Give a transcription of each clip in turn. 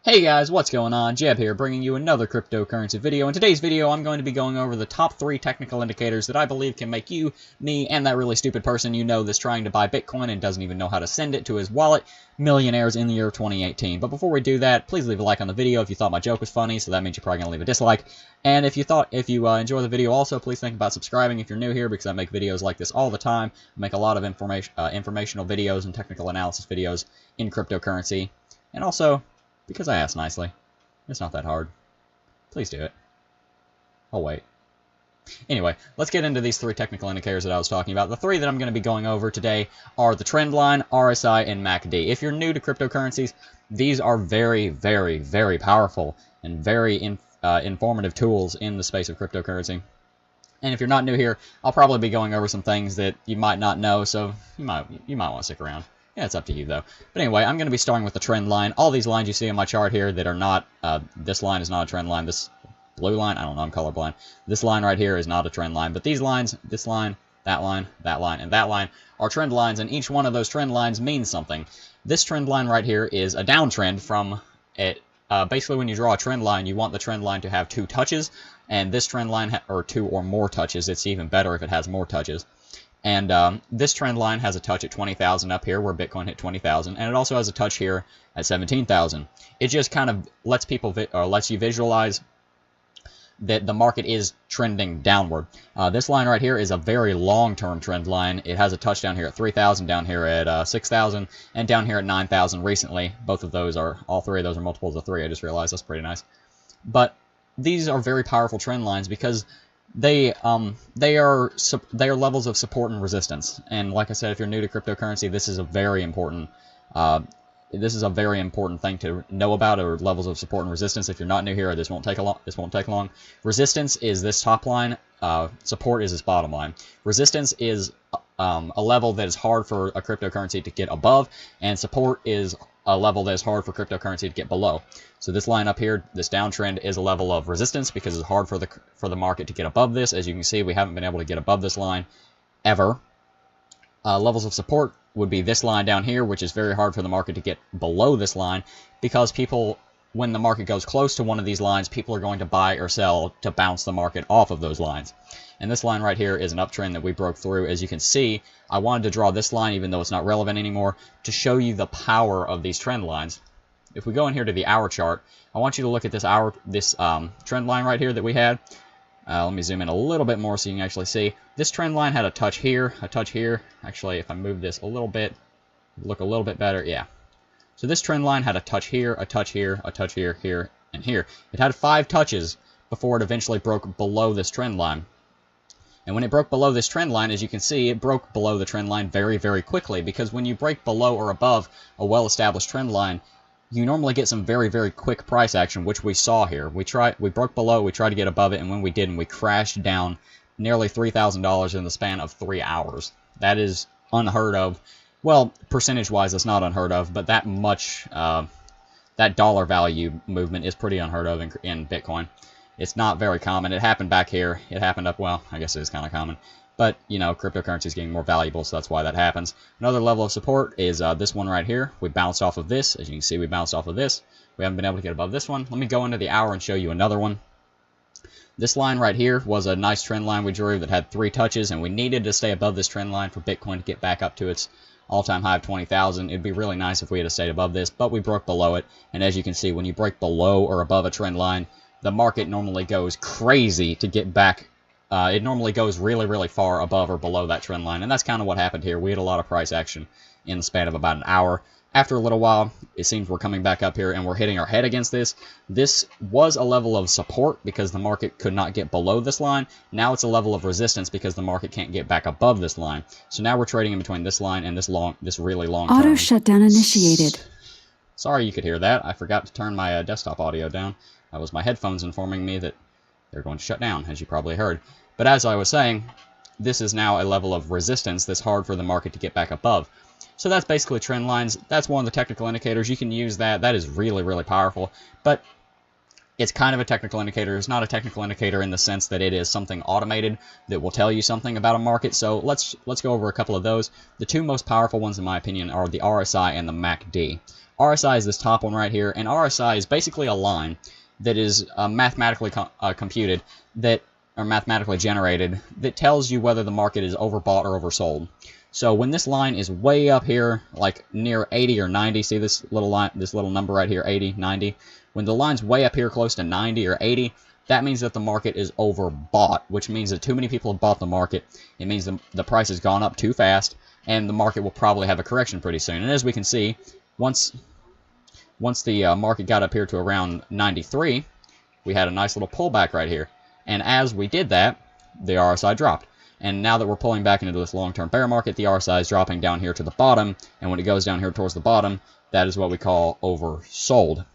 Hey guys, what's going on? Jebb here, bringing you another cryptocurrency video. In today's video, I'm going to be going over the top 3 technical indicators that I believe can make you, me, and that really stupid person you know that's trying to buy Bitcoin and doesn't even know how to send it to his wallet, millionaires in the year 2018. But before we do that, please leave a like on the video if you thought my joke was funny, so that means you're probably going to leave a dislike. And if you enjoy the video also, please think about subscribing if you're new here, because I make videos like this all the time. I make a lot of informational videos and technical analysis videos in cryptocurrency. And also, because I asked nicely. It's not that hard. Please do it. I'll wait. Anyway, let's get into these 3 technical indicators that I was talking about. The 3 that I'm going to be going over today are the trend line, RSI, and MACD. If you're new to cryptocurrencies, these are very, very, very powerful and very informative tools in the space of cryptocurrency. And if you're not new here, I'll probably be going over some things that you might not know, so you might want to stick around. Yeah, it's up to you, though. But anyway, I'm going to be starting with the trend line. All these lines you see on my chart here that are not, this line is not a trend line. This blue line, I don't know, I'm colorblind. This line right here is not a trend line. But these lines, this line, that line, that line, and that line are trend lines, and each one of those trend lines means something. This trend line right here is a downtrend from it. Basically, when you draw a trend line, you want the trend line to have 2 touches, and this trend line, or 2 or more touches. It's even better if it has more touches. And this trend line has a touch at 20,000 up here where Bitcoin hit 20,000, and it also has a touch here at 17,000. It just kind of lets you visualize that the market is trending downward. This line right here is a very long-term trend line. It has a touch down here at 3,000, down here at 6,000, and down here at 9,000 recently. All 3 of those are multiples of 3. I just realized that's pretty nice. But these are very powerful trend lines because they are levels of support and resistance. And like I said, if you're new to cryptocurrency, this is a very important thing to know about, or levels of support and resistance. If you're not new here, this won't take long. Resistance is this top line. Support is this bottom line. Resistance is a level that is hard for a cryptocurrency to get above, and support is a level that is hard for cryptocurrency to get below. So this line up here, this downtrend, is a level of resistance because it's hard for the market to get above this. As you can see, we haven't been able to get above this line ever. Levels of support would be this line down here, which is very hard for the market to get below this line, because when the market goes close to one of these lines, people are going to buy or sell to bounce the market off of those lines. And this line right here is an uptrend that we broke through. As you can see, I wanted to draw this line, even though it's not relevant anymore, to show you the power of these trend lines. If we go in here to the hour chart, I want you to look at this trend line right here that we had. Let me zoom in a little bit more so you can actually see. This trend line had a touch here, a touch here. Actually, if I move this a little bit, look a little bit better, yeah. So this trend line had a touch here, a touch here, a touch here, here, and here. It had 5 touches before it eventually broke below this trend line. And when it broke below this trend line, as you can see, it broke below the trend line very, very quickly, because when you break below or above a well-established trend line, you normally get some very, very quick price action, which we saw here. We broke below, we tried to get above it, and when we didn't, we crashed down nearly $3,000 in the span of 3 hours. That is unheard of. Well, percentage-wise, it's not unheard of, but that much, that dollar value movement is pretty unheard of in Bitcoin. It's not very common. It happened back here. It happened well, I guess it is kind of common. But, you know, cryptocurrency is getting more valuable, so that's why that happens. Another level of support is this one right here. We bounced off of this. As you can see, we bounced off of this. We haven't been able to get above this one. Let me go into the hour and show you another one. This line right here was a nice trend line we drew that had 3 touches, and we needed to stay above this trend line for Bitcoin to get back up to its all-time high of 20,000. It'd be really nice if we had stayed above this, but we broke below it. And as you can see, when you break below or above a trend line, the market normally goes crazy to get back. It normally goes really, really far above or below that trend line, and that's kind of what happened here. We had a lot of price action in the span of about an hour. After a little while, it seems we're coming back up here, and we're hitting our head against this. This was a level of support because the market could not get below this line. Now it's a level of resistance because the market can't get back above this line. So now we're trading in between this line and this really long term. Auto shutdown initiated. Sorry you could hear that. I forgot to turn my desktop audio down. That was my headphones informing me that they're going to shut down, as you probably heard. But as I was saying, this is now a level of resistance that's hard for the market to get back above. So that's basically trend lines. That's one of the technical indicators. You can use that. That is really, really powerful. But it's kind of a technical indicator. It's not a technical indicator in the sense that it is something automated that will tell you something about a market. So let's go over a couple of those. The 2 most powerful ones, in my opinion, are the RSI and the MACD. RSI is this top one right here, and RSI is basically a line that is mathematically computed that, or mathematically generated, that tells you whether the market is overbought or oversold. So when this line is way up here, like near 80 or 90, see this little line, this little number right here, 80, 90. When the line's way up here close to 90 or 80, that means that the market is overbought, which means that too many people have bought the market. It means the price has gone up too fast, and the market will probably have a correction pretty soon. And as we can see, once the market got up here to around 93, we had a nice little pullback right here. And as we did that, the RSI dropped. And now that we're pulling back into this long-term bear market, the RSI is dropping down here to the bottom. And when it goes down here towards the bottom, that is what we call oversold.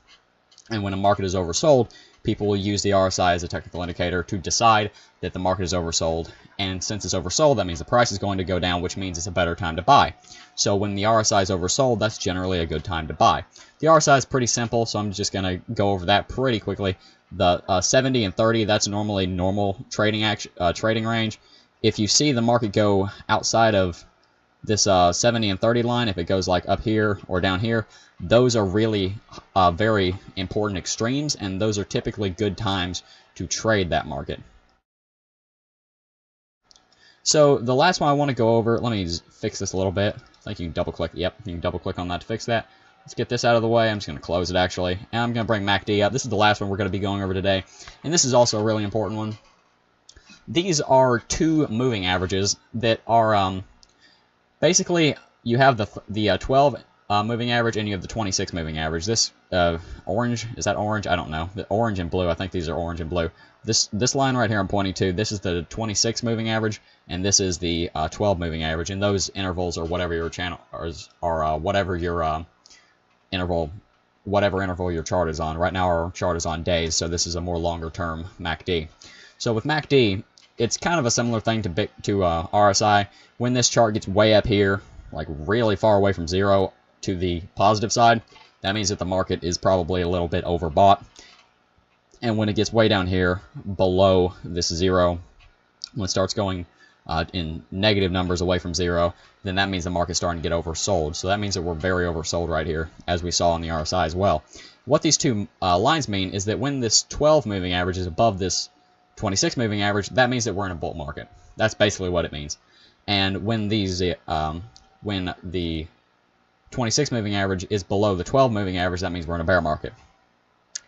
And when a market is oversold, people will use the RSI as a technical indicator to decide that the market is oversold. And since it's oversold, that means the price is going to go down, which means it's a better time to buy. So when the RSI is oversold, that's generally a good time to buy. The RSI is pretty simple, so I'm just going to go over that pretty quickly. The 70 and 30, that's normally normal trading range. If you see the market go outside of this 70 and 30 line, if it goes like up here or down here, those are really very important extremes, and those are typically good times to trade that market. So the last one I want to go over, let me just fix this a little bit. I think you can double click. Yep, you can double click on that to fix that. Let's get this out of the way. I'm just going to close it actually. And I'm going to bring MACD up. This is the last one we're going to be going over today. And this is also a really important one. These are two moving averages that are basically, you have the 12 moving average and you have the 26 moving average. This orange, is that orange? I don't know. The orange and blue, I think these are orange and blue. This line right here I'm pointing to, this is the 26 moving average, and this is the 12 moving average. And those intervals are whatever your channel or whatever your interval, whatever interval your chart is on. Right now our chart is on days, so this is a more longer term MACD. So with MACD, it's kind of a similar thing to RSI. When this chart gets way up here, like really far away from zero to the positive side, that means that the market is probably a little bit overbought. And when it gets way down here below this zero, when it starts going in negative numbers away from zero, then that means the market's starting to get oversold. So that means that we're very oversold right here, as we saw on the RSI as well. What these two lines mean is that when this 12 moving average is above this 26 moving average, that means that we're in a bull market. That's basically what it means. And when when the 26 moving average is below the 12 moving average, that means we're in a bear market.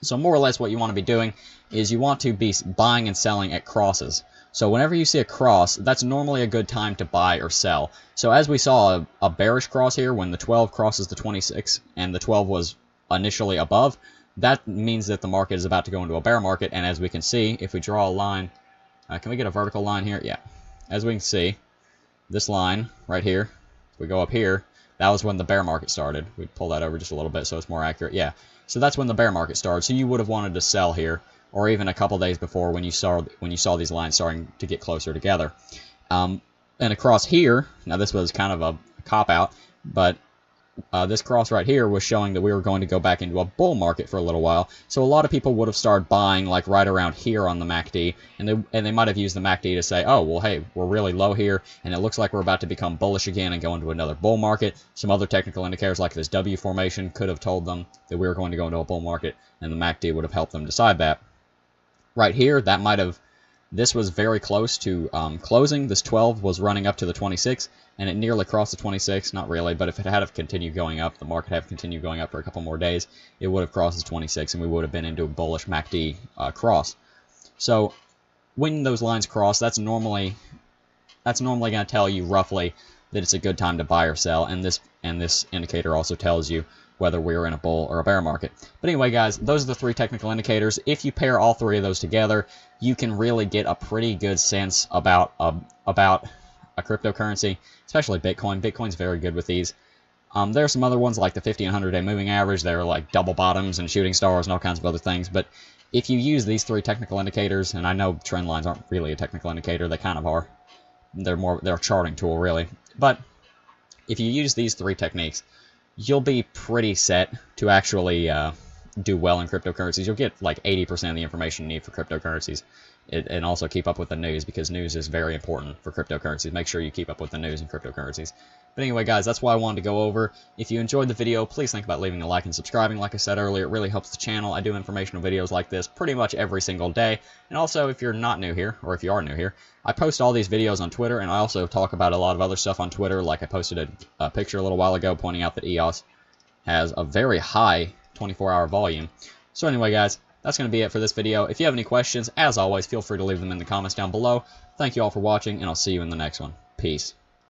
So more or less what you want to be doing is you want to be buying and selling at crosses. So whenever you see a cross, that's normally a good time to buy or sell. So as we saw a bearish cross here, when the 12 crosses the 26 and the 12 was initially above, that means that the market is about to go into a bear market. And as we can see, if we draw a line, can we get a vertical line here? Yeah. As we can see, this line right here, if we go up here, that was when the bear market started. We pull that over just a little bit so it's more accurate. Yeah. So that's when the bear market started. So you would have wanted to sell here, or even a couple days before when you saw these lines starting to get closer together. And across here, now this was kind of a cop-out, but this cross right here was showing that we were going to go back into a bull market for a little while. So a lot of people would have started buying like right around here on the MACD, and they might have used the MACD to say, oh, well, hey, we're really low here, and it looks like we're about to become bullish again and go into another bull market. Some other technical indicators like this W formation could have told them that we were going to go into a bull market, and the MACD would have helped them decide that. Right here, that might have, this was very close to closing. This 12 was running up to the 26, and it nearly crossed the 26. Not really, but if it had continued going up, the market had continued going up for a couple more days, it would have crossed the 26, and we would have been into a bullish MACD cross. So when those lines cross, that's normally going to tell you roughly that it's a good time to buy or sell, and this indicator also tells you whether we're in a bull or a bear market. But anyway, guys, those are the three technical indicators. If you pair all three of those together, you can really get a pretty good sense about a cryptocurrency, especially Bitcoin. Bitcoin's very good with these. There are some other ones like the 50 and 100-day moving average. They're like double bottoms and shooting stars and all kinds of other things. But if you use these three technical indicators, and I know trend lines aren't really a technical indicator, they kind of are. They're a charting tool, really. But if you use these three techniques, you'll be pretty set to actually do well in cryptocurrencies. You'll get like 80% of the information you need for cryptocurrencies. And also keep up with the news, because news is very important for cryptocurrencies. Make sure you keep up with the news in cryptocurrencies. But anyway, guys, that's what I wanted to go over. If you enjoyed the video, please think about leaving a like and subscribing. Like I said earlier, it really helps the channel. I do informational videos like this pretty much every single day. And also, if you're not new here, or if you are new here, I post all these videos on Twitter, and I also talk about a lot of other stuff on Twitter. Like I posted a picture a little while ago pointing out that EOS has a very high 24-hour volume. So anyway, guys, that's going to be it for this video. If you have any questions, as always, feel free to leave them in the comments down below. Thank you all for watching, and I'll see you in the next one. Peace.